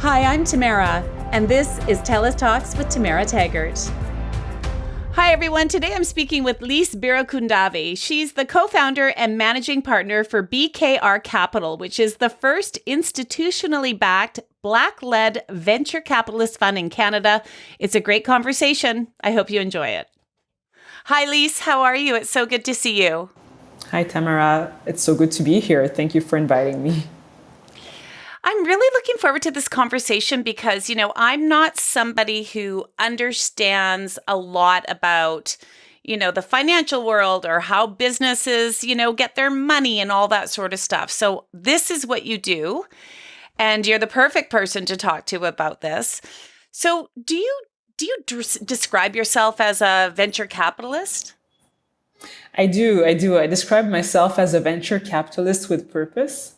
Hi, I'm Tamara, and this is TELUS Talks with Tamara Taggart. Hi, everyone. Today I'm speaking with Lise Birokundave. She's the co-founder and managing partner for BKR Capital, which is the first institutionally backed Black-led venture capitalist fund in Canada. It's a great conversation. I hope you enjoy it. Hi, Lise. How are you? It's so good to see you. Hi, Tamara. It's so good to be here. Thank you for inviting me. I'm really looking forward to this conversation because, I'm not somebody who understands a lot about, the financial world or how businesses, get their money and all that sort of stuff. So this is what you do, and you're the perfect person to talk to about this. So do you describe yourself as a venture capitalist? I do. I describe myself as a venture capitalist with purpose.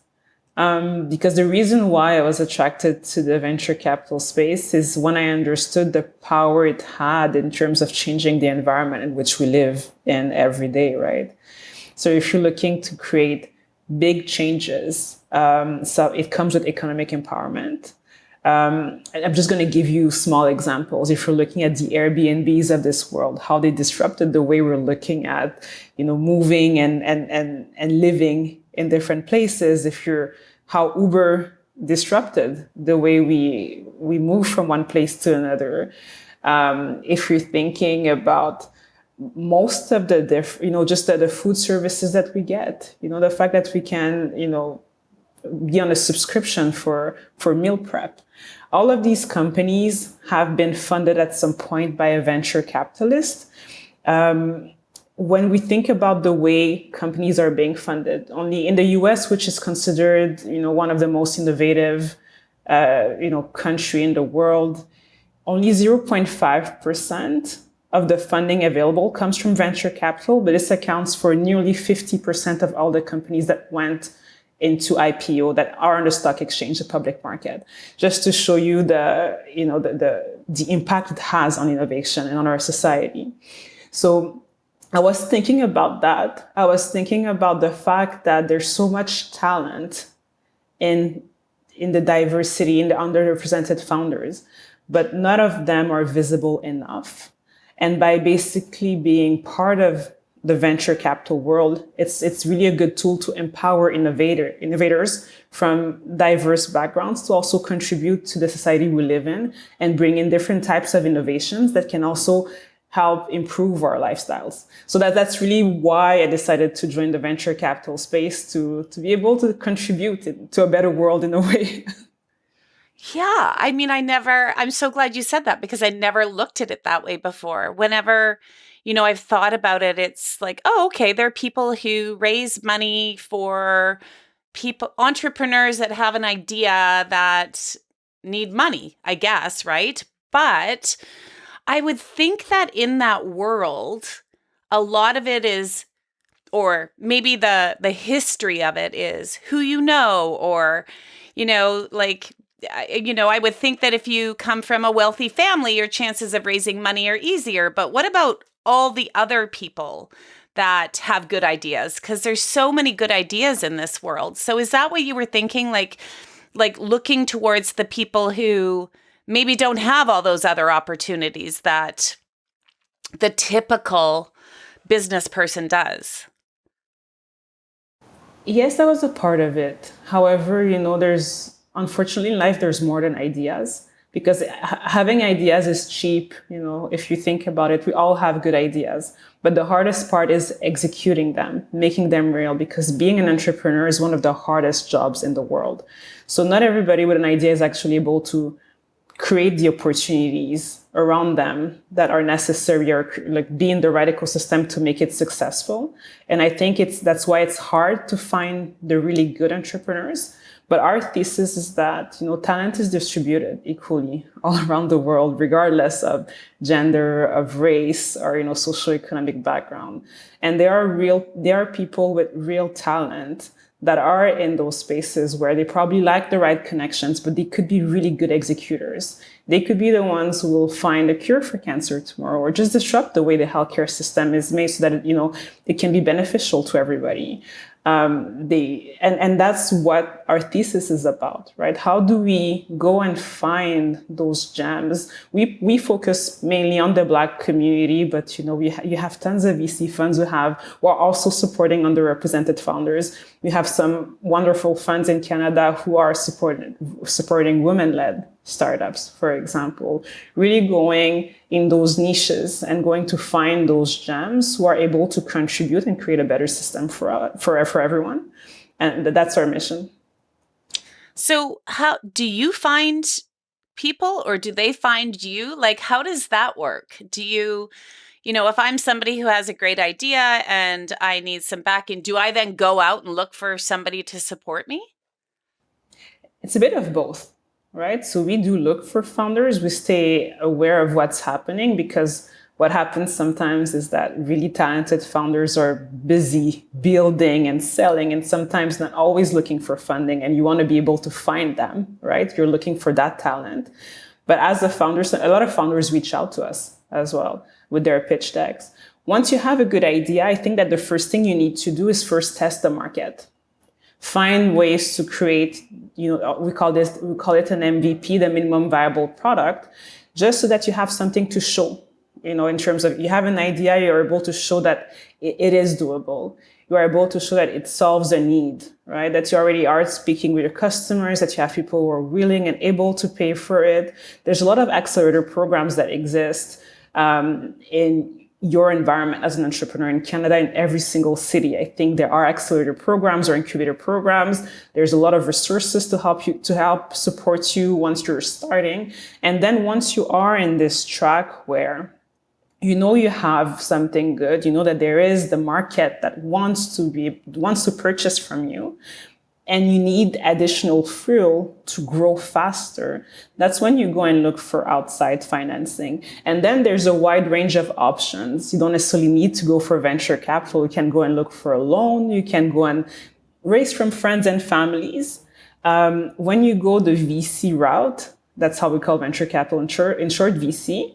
Because the reason why I was attracted to the venture capital space is when I understood the power it had in terms of changing the environment in which we live in every day, right? So if you're looking to create big changes, so it comes with economic empowerment. I'm just going to give you small examples. If you're looking at the Airbnbs of this world, how they disrupted the way we're looking at, moving and living in different places. How Uber disrupted the way we move from one place to another. If you're thinking about most of the just the food services that we get, the fact that we can, be on a subscription for meal prep. All of these companies have been funded at some point by a venture capitalist. When we think about the way companies are being funded, only in the US, which is considered, one of the most innovative, country in the world, only 0.5% of the funding available comes from venture capital, but this accounts for nearly 50% of all the companies that went into IPO that are on the stock exchange, the public market, just to show you the impact it has on innovation and on our society. So I was thinking about that. I was thinking about the fact that there's so much talent in the diversity, in the underrepresented founders, but none of them are visible enough. And by basically being part of the venture capital world, it's really a good tool to empower innovators from diverse backgrounds to also contribute to the society we live in and bring in different types of innovations that can also help improve our lifestyles. So that's really why I decided to join the venture capital space to be able to contribute to a better world in a way. Yeah. I'm so glad you said that because I never looked at it that way before. Whenever, I've thought about it, it's like, oh, okay, there are people who raise money for entrepreneurs that have an idea that need money, I guess, right? But I would think that in that world, a lot of it is, or maybe the history of it is who you know, or, I would think that if you come from a wealthy family, your chances of raising money are easier. But what about all the other people that have good ideas? Because there's so many good ideas in this world. So is that what you were thinking? Like looking towards the people who maybe don't have all those other opportunities that the typical business person does? Yes, that was a part of it. However, unfortunately in life, there's more than ideas because having ideas is cheap. If you think about it, we all have good ideas, but the hardest part is executing them, making them real, because being an entrepreneur is one of the hardest jobs in the world. So not everybody with an idea is actually able to create the opportunities around them that are necessary or be in the right ecosystem to make it successful. And I think that's why it's hard to find the really good entrepreneurs. But our thesis is that, talent is distributed equally all around the world, regardless of gender, of race, or, socioeconomic background. And there are people with real talent that are in those spaces where they probably lack the right connections, but they could be really good executors. They could be the ones who will find a cure for cancer tomorrow, or just disrupt the way the healthcare system is made so that it can be beneficial to everybody. And that's what our thesis is about, right? How do we go and find those gems? We focus mainly on the Black community, but you have tons of VC funds who are also supporting underrepresented founders. We have some wonderful funds in Canada who are supporting women-led startups, for example, really going in those niches and going to find those gems who are able to contribute and create a better system for everyone. And that's our mission. So how do you find people, or do they find you? Like, how does that work? Do you, if I'm somebody who has a great idea and I need some backing, do I then go out and look for somebody to support me? It's a bit of both, right? So we do look for founders. We stay aware of what's happening, because what happens sometimes is that really talented founders are busy building and selling, and sometimes not always looking for funding. And you want to be able to find them, right? You're looking for that talent. But as a founder, a lot of founders reach out to us as well with their pitch decks. Once you have a good idea, I think that the first thing you need to do is first test the market. Find ways to create, we call it an MVP, the minimum viable product, just so that you have something to show. In terms of, you have an idea, you're able to show that it is doable. You are able to show that it solves a need, right? That you already are speaking with your customers, that you have people who are willing and able to pay for it. There's a lot of accelerator programs that exist in your environment as an entrepreneur in Canada. In every single city, I think there are accelerator programs or incubator programs. There's a lot of resources to help support you once you're starting. And then once you are in this track where you have something good, that there is the market that wants to purchase from you, and you need additional fuel to grow faster, that's when you go and look for outside financing. And then there's a wide range of options. You don't necessarily need to go for venture capital. You can go and look for a loan. You can go and raise from friends and families. When you go the VC route, that's how we call venture capital in short VC.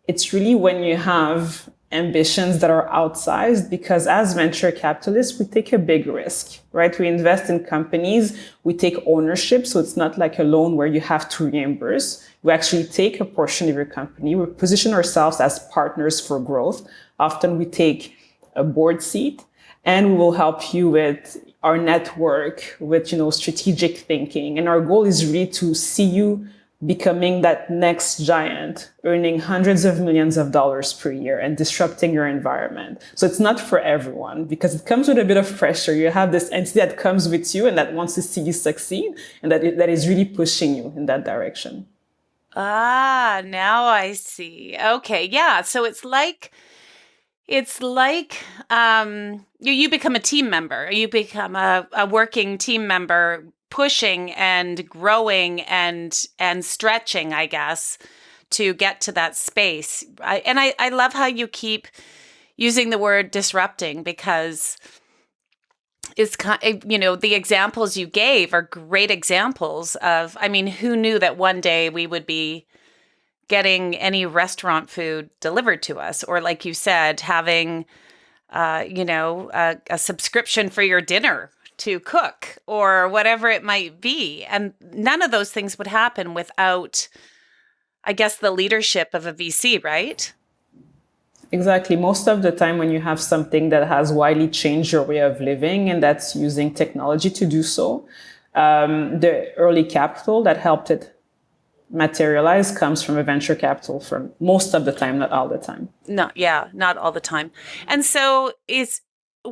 It's really when you have ambitions that are outsized, because as venture capitalists, we take a big risk, right? We invest in companies, we take ownership. So it's not like a loan where you have to reimburse. We actually take a portion of your company. We position ourselves as partners for growth. Often we take a board seat, and we will help you with our network, with, strategic thinking. And our goal is really to see you becoming that next giant, earning hundreds of millions of dollars per year and disrupting your environment. So it's not for everyone, because it comes with a bit of pressure. You have this entity that comes with you and that wants to see you succeed, and that is really pushing you in that direction. Now I see. Okay. Yeah. So it's like you become a team member. You become a working team member, pushing and growing and stretching, I guess, to get to that space. I love how you keep using the word disrupting, because it's the examples you gave are great examples of, who knew that one day we would be getting any restaurant food delivered to us, or like you said, having a subscription for your dinner to cook, or whatever it might be. And none of those things would happen without, I guess, the leadership of a VC, right? Exactly. Most of the time when you have something that has widely changed your way of living, and that's using technology to do so, the early capital that helped it materialize comes from a venture capital firm. Most of the time, not all the time. Not all the time. And so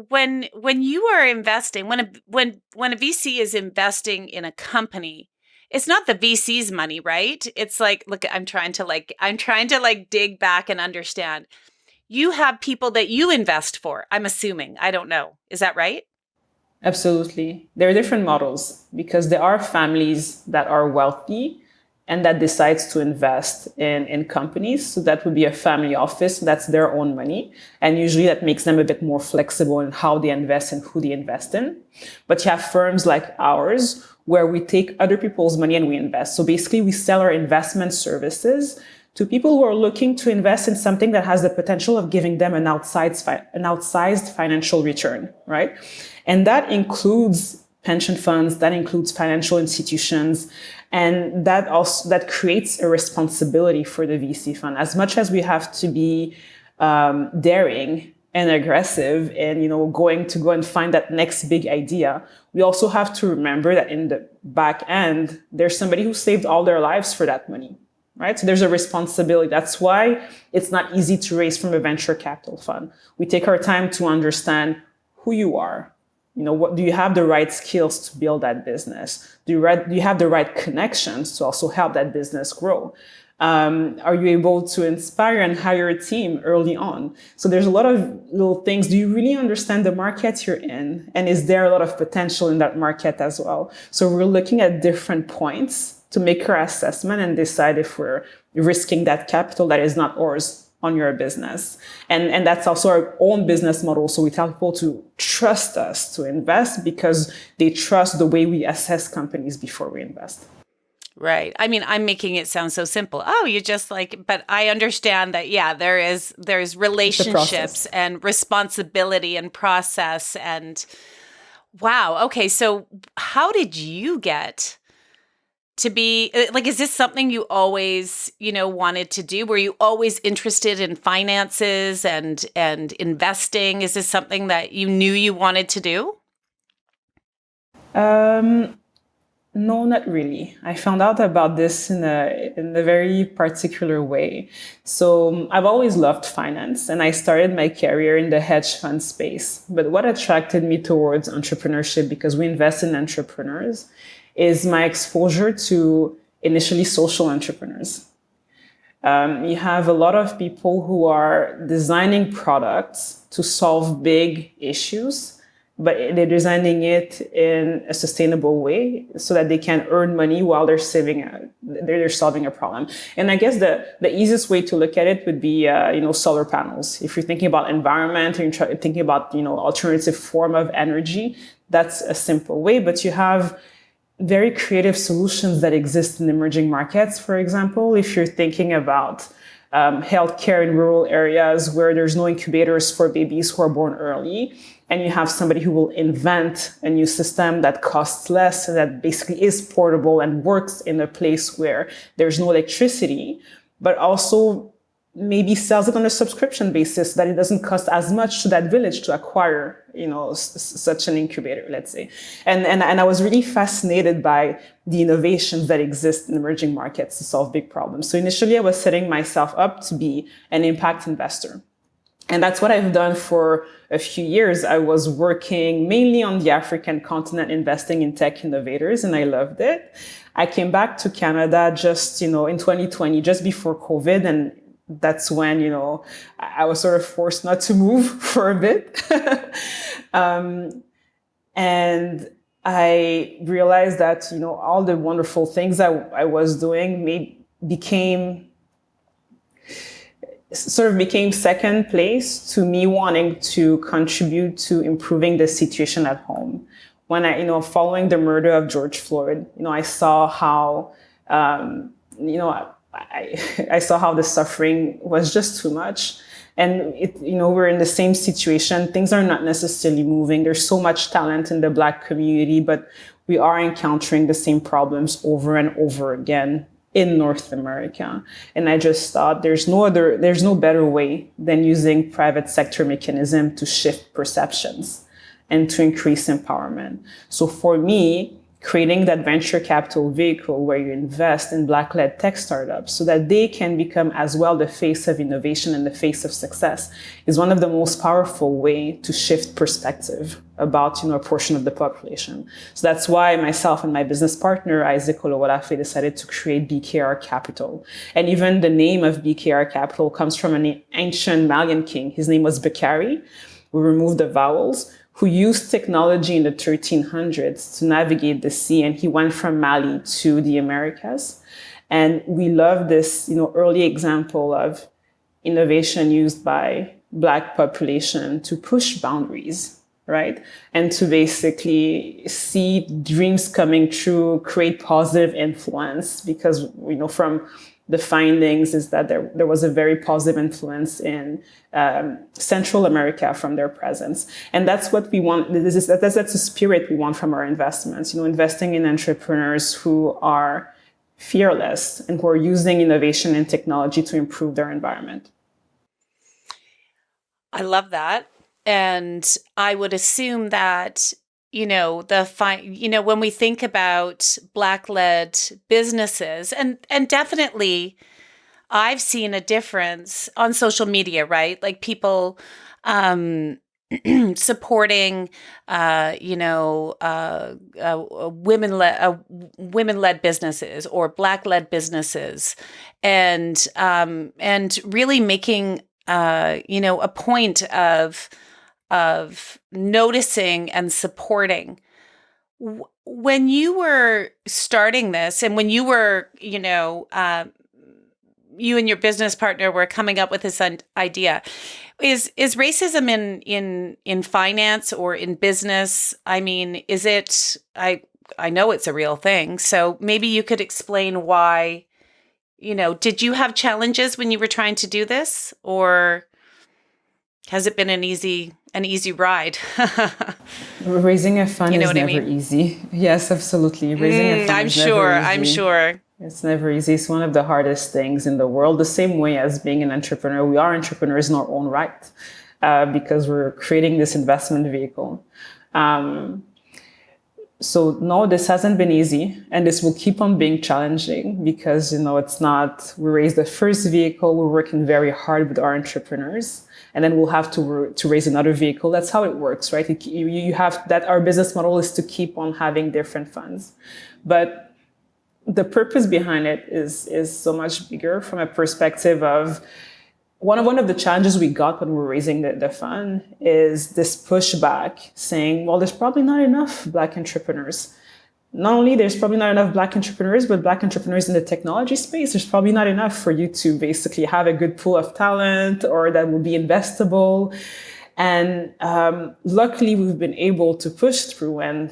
when you are investing, when a VC is investing in a company, it's not the VC's money, right? It's like, look, I'm trying to dig back and understand. You have people that you invest for, I'm assuming. I don't know. Is that right? Absolutely. There are different models, because there are families that are wealthy and that decides to invest in companies. So that would be a family office. That's their own money. And usually that makes them a bit more flexible in how they invest and who they invest in. But you have firms like ours where we take other people's money and we invest. So basically we sell our investment services to people who are looking to invest in something that has the potential of giving them an outsized financial return, right? And that includes pension funds, that includes financial institutions, and that creates a responsibility for the VC fund. As much as we have to be daring and aggressive and going to go and find that next big idea, we also have to remember that in the back end there's somebody who saved all their lives for that money, right? So there's a responsibility. That's why it's not easy to raise from a venture capital fund. We take our time to understand who you are. What do you have the right skills to build that business? Do you have the right connections to also help that business grow? Are you able to inspire and hire a team early on? So there's a lot of little things. Do you really understand the market you're in? And is there a lot of potential in that market as well? So we're looking at different points to make our assessment and decide if we're risking that capital that is not ours on your business. And that's also our own business model. So we tell people to trust us to invest because they trust the way we assess companies before we invest. Right. I mean, I'm making it sound so simple. Oh, you just but I understand that, yeah, there's relationships and responsibility and process and wow. Okay. So how did you get to be is this something you always, wanted to do? Were you always interested in finances and investing? Is this something that you knew you wanted to do? No, not really. I found out about this in a very particular way. So I've always loved finance and I started my career in the hedge fund space. But what attracted me towards entrepreneurship, because we invest in entrepreneurs, is my exposure to initially social entrepreneurs. You have a lot of people who are designing products to solve big issues, but they're designing it in a sustainable way so that they can earn money while they're solving a problem. And I guess the easiest way to look at it would be, solar panels. If you're thinking about environment and you're thinking about, alternative form of energy, that's a simple way. But you have very creative solutions that exist in emerging markets. For example, if you're thinking about healthcare in rural areas where there's no incubators for babies who are born early, and you have somebody who will invent a new system that costs less, that basically is portable and works in a place where there's no electricity, but also maybe sells it on a subscription basis that it doesn't cost as much to that village to acquire, such an incubator, let's say. And I was really fascinated by the innovations that exist in emerging markets to solve big problems. So initially I was setting myself up to be an impact investor. And that's what I've done for a few years. I was working mainly on the African continent, investing in tech innovators, and I loved it. I came back to Canada just, in 2020, just before COVID, and that's when, I was sort of forced not to move for a bit. And I realized that, all the wonderful things I was doing became second place to me wanting to contribute to improving the situation at home. When following the murder of George Floyd, I saw how, I saw how the suffering was just too much. And we're in the same situation. Things are not necessarily moving. There's so much talent in the Black community, but we are encountering the same problems over and over again in North America. And I just thought there's no better way than using private sector mechanism to shift perceptions and to increase empowerment. So for me, creating that venture capital vehicle where you invest in Black-led tech startups so that they can become as well the face of innovation and the face of success is one of the most powerful way to shift perspective about, a portion of the population. So that's why myself and my business partner, Isaac Olowolafe, decided to create BKR Capital. And even the name of BKR Capital comes from an ancient Malian king. His name was Bakari. We removed the vowels, who used technology in the 1300s to navigate the sea. And he went from Mali to the Americas. And we love this, early example of innovation used by Black population to push boundaries, right? And to basically see dreams coming true, create positive influence. Because, from the findings is that there was a very positive influence in Central America from their presence. And that's what we want. That's the spirit we want from our investments, investing in entrepreneurs who are fearless and who are using innovation and technology to improve their environment. I love that. And I would assume that, when we think about Black-led businesses, and definitely I've seen a difference on social media, right? Like people supporting, women-led businesses or Black-led businesses, and really making a point of noticing and supporting. When you were starting this, and when you were, you and your business partner were coming up with this idea, is racism in finance or in business? I mean, is it? I know it's a real thing. So maybe you could explain why. Did you have challenges when you were trying to do this, or has it been an easy ride? Raising a fund is never easy. Yes, absolutely. Raising a fund is never easy. I'm sure. It's never easy. It's one of the hardest things in the world. The same way as being an entrepreneur, we are entrepreneurs in our own right, because we're creating this investment vehicle. So no, this hasn't been easy, and this will keep on being challenging because, it's not, we raised the first vehicle, we're working very hard with our entrepreneurs, and then we'll have to raise another vehicle. That's how it works, right? You have that. Our business model is to keep on having different funds, but the purpose behind it is so much bigger from a perspective of one of the challenges we got when we were raising the fund is this pushback saying, well, there's probably not enough Black entrepreneurs. Not only there's probably not enough Black entrepreneurs, but Black entrepreneurs in the technology space, there's probably not enough for you to basically have a good pool of talent or that will be investable. And luckily, we've been able to push through and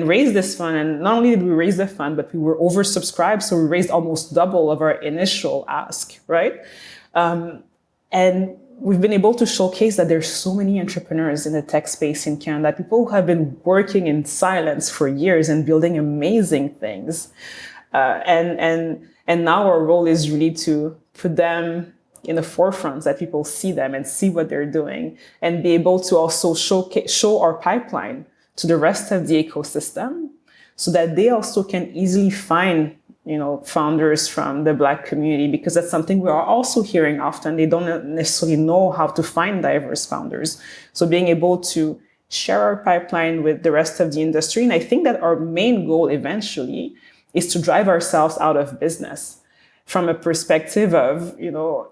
raise this fund. And not only did we raise the fund, but we were oversubscribed. So we raised almost double of our initial ask, right? And we've been able to showcase that there's so many entrepreneurs in the tech space in Canada, people who have been working in silence for years and building amazing things. And now our role is really to put them in the forefront, that people see them and see what they're doing, and be able to also show our pipeline to the rest of the ecosystem so that they also can easily find founders from the Black community, because that's something we are also hearing often. They don't necessarily know how to find diverse founders. So being able to share our pipeline with the rest of the industry. And I think that our main goal eventually is to drive ourselves out of business from a perspective of,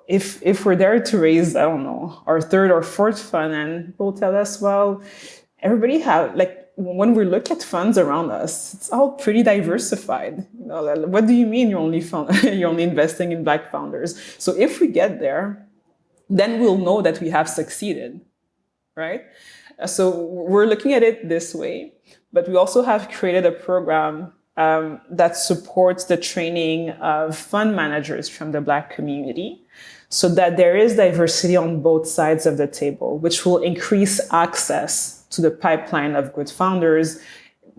if we're there to raise, I don't know, our third or fourth fund, and people tell us, well, everybody when we look at funds around us, it's all pretty diversified. What do you mean you're only investing in Black founders? So if we get there, then we'll know that we have succeeded, right? So we're looking at it this way, but we also have created a program that supports the training of fund managers from the Black community, so that there is diversity on both sides of the table, which will increase access to the pipeline of good founders,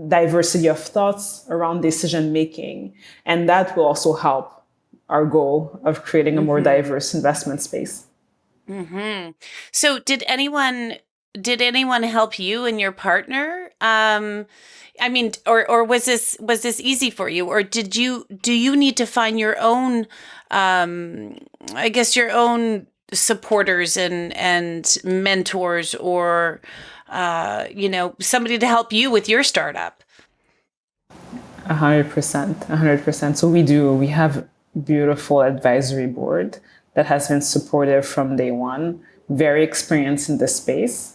diversity of thoughts around decision making. And that will also help our goal of creating a more diverse investment space. Mm-hmm. So did anyone help you and your partner? I mean, or was this easy for you, or do you need to find your own, your own supporters and mentors, or somebody to help you with your startup? 100%. So we have a beautiful advisory board that has been supportive from day one, very experienced in this space.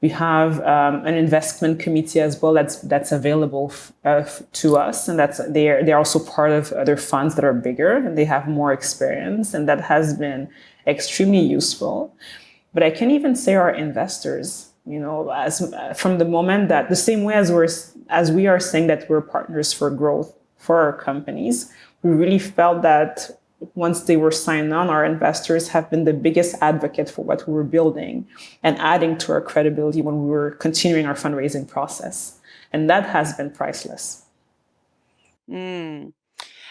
We have an investment committee as well that's available to us, and they're also part of other funds that are bigger and they have more experience, and that has been extremely useful. But I can even say our investors, as from the moment that, the same way as we are saying that we're partners for growth for our companies, we really felt that once they were signed on, our investors have been the biggest advocate for what we were building and adding to our credibility when we were continuing our fundraising process. And that has been priceless. Mm.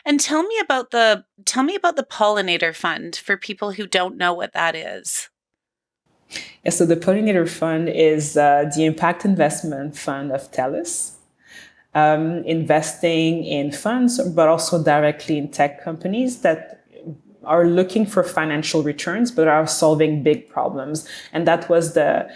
And tell me about the Pollinator Fund for people who don't know what that is. Yeah, so the Pollinator Fund is the impact investment fund of TELUS, investing in funds, but also directly in tech companies that are looking for financial returns, but are solving big problems. And that was the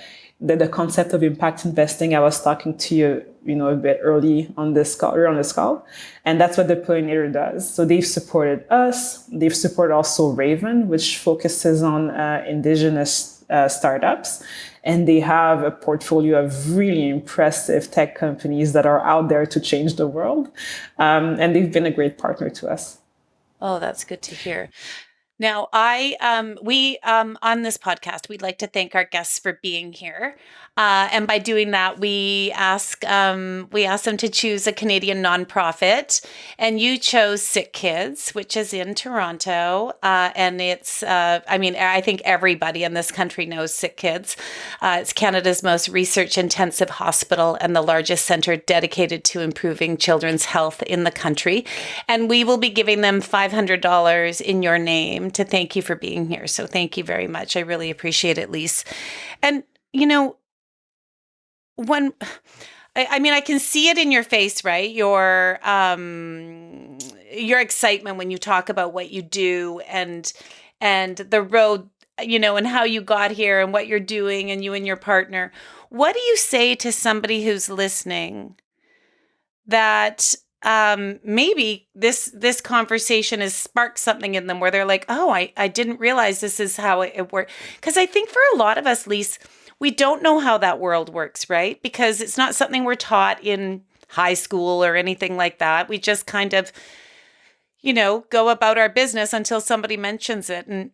concept of impact investing I was talking to you, a bit early on this call. And that's what the Pollinator does. So they've supported us. They've supported also Raven, which focuses on indigenous startups. And they have a portfolio of really impressive tech companies that are out there to change the world. And they've been a great partner to us. Oh, that's good to hear. Now, we on this podcast, we'd like to thank our guests for being here, and by doing that, we ask them to choose a Canadian nonprofit, and you chose Sick Kids, which is in Toronto, and it's I mean, I think everybody in this country knows Sick Kids. It's Canada's most research-intensive hospital and the largest center dedicated to improving children's health in the country, and we will be giving them $500 in your name to thank you for being here. So thank you very much. I really appreciate it, Lise. And, when I mean, I can see it in your face, right? Your excitement when you talk about what you do and the road, and how you got here and what you're doing and you and your partner. What do you say to somebody who's listening that maybe this conversation has sparked something in them where they're like, oh, I didn't realize this is how it works. Because I think for a lot of us, Lise, we don't know how that world works, right? Because it's not something we're taught in high school or anything like that. We just kind of, go about our business until somebody mentions it. And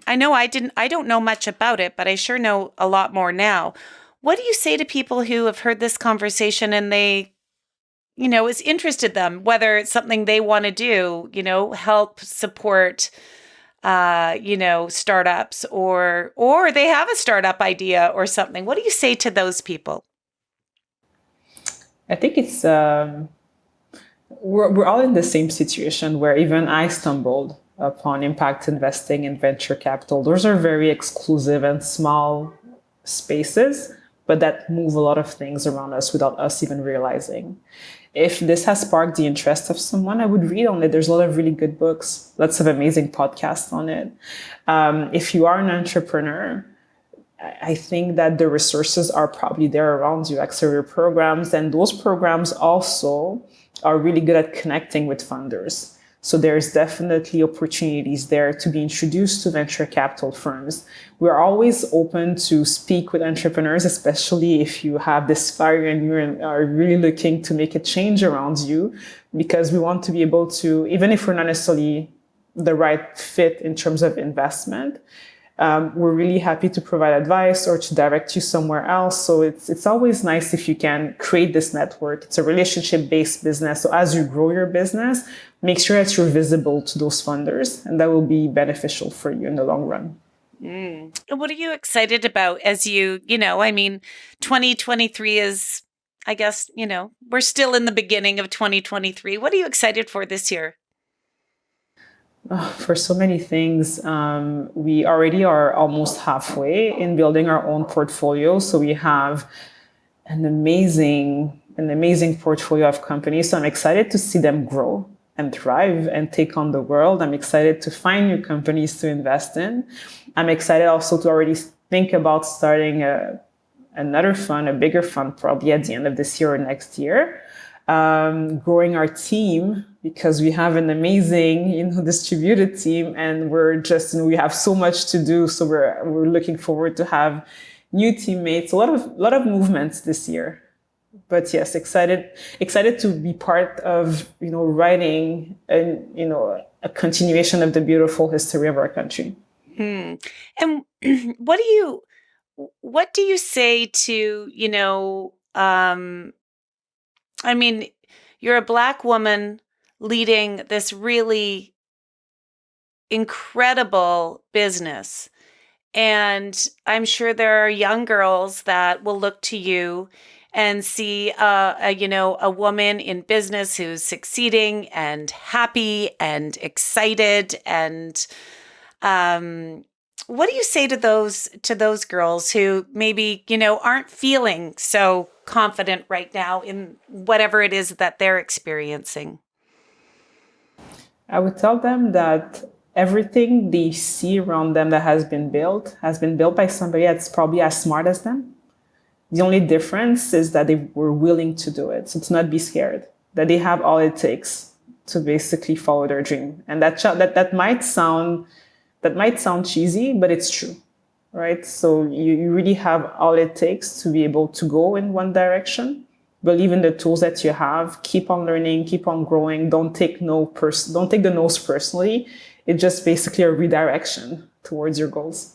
I know I don't know much about it, but I sure know a lot more now. What do you say to people who have heard this conversation and they it's interested them, whether it's something they want to do, help support, startups or they have a startup idea or something. What do you say to those people? I think it's, we're all in the same situation where even I stumbled upon impact investing and venture capital. Those are very exclusive and small spaces, but that move a lot of things around us without us even realizing. If this has sparked the interest of someone, I would read on it. There's a lot of really good books, lots of amazing podcasts on it. If you are an entrepreneur, I think that the resources are probably there around you, accelerator programs, and those programs also are really good at connecting with funders. So there's definitely opportunities there to be introduced to venture capital firms. We're always open to speak with entrepreneurs, especially if you have this fire and you are really looking to make a change around you, because we want to be able to, even if we're not necessarily the right fit in terms of investment, we're really happy to provide advice or to direct you somewhere else. So it's always nice if you can create this network. It's a relationship-based business. So as you grow your business, make sure that you're visible to those funders, and that will be beneficial for you in the long run. Mm. What are you excited about as 2023 is, I guess, we're still in the beginning of 2023. What are you excited for this year? For so many things, we already are almost halfway in building our own portfolio. So we have an amazing portfolio of companies. So I'm excited to see them grow and thrive and take on the world. I'm excited to find new companies to invest in. I'm excited also to already think about starting another fund, a bigger fund, probably at the end of this year or next year. Growing our team, because we have an amazing, distributed team, and we're just, we have so much to do. So we're looking forward to have new teammates. A lot of movements this year. But yes, excited to be part of, writing a continuation of the beautiful history of our country. Hmm. And what do you say to, I mean, you're a Black woman leading this really incredible business. And I'm sure there are young girls that will look to you and see a woman in business who's succeeding and happy and excited. And what do you say to those girls who maybe, aren't feeling so confident right now in whatever it is that they're experiencing? I would tell them that everything they see around them that has been built by somebody that's probably as smart as them. The only difference is that they were willing to do it. So to not be scared, that they have all it takes to basically follow their dream. And that might sound cheesy, but it's true, right? So you really have all it takes to be able to go in one direction. Believe in the tools that you have. Keep on learning. Keep on growing. Don't take the no's personally. It's just basically a redirection towards your goals.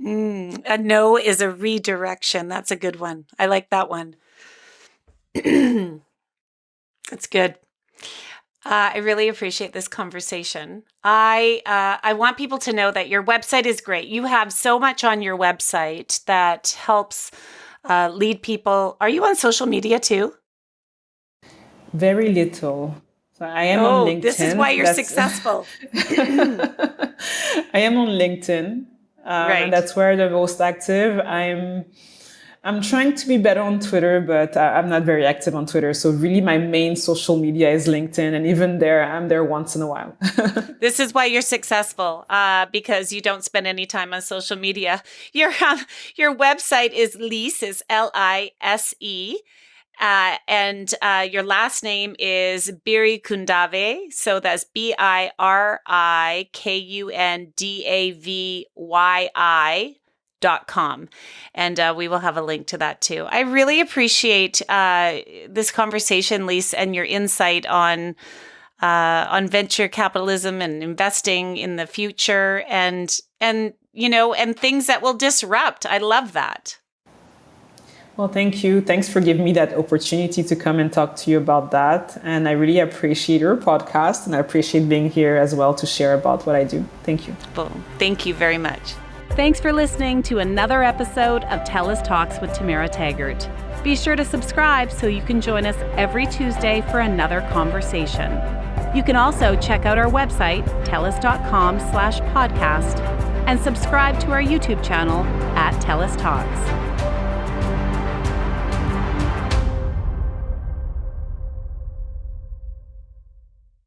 A no is a redirection. That's a good one. I like that one. That's good. I really appreciate this conversation. I want people to know that your website is great. You have so much on your website that helps lead people. Are you on social media too? Very little. So I am on LinkedIn. This is why you're successful. I am on LinkedIn. Right. And that's where the most active. I'm trying to be better on Twitter, but I'm not very active on Twitter. So really my main social media is LinkedIn. And even there, I'm there once in a while. This is why you're successful, because you don't spend any time on social media. Your website is Lise, is Lise. And your last name is Birikundavy. So that's BIRIKUNDAVYI.com. And we will have a link to that too. I really appreciate this conversation, Lise, and your insight on venture capitalism and investing in the future and things that will disrupt. I love that. Well, thank you. Thanks for giving me that opportunity to come and talk to you about that. And I really appreciate your podcast, and I appreciate being here as well to share about what I do. Thank you. Well, thank you very much. Thanks for listening to another episode of TELUS Talks with Tamara Taggart. Be sure to subscribe so you can join us every Tuesday for another conversation. You can also check out our website, telus.com/podcast, and subscribe to our YouTube channel at TELUS Talks.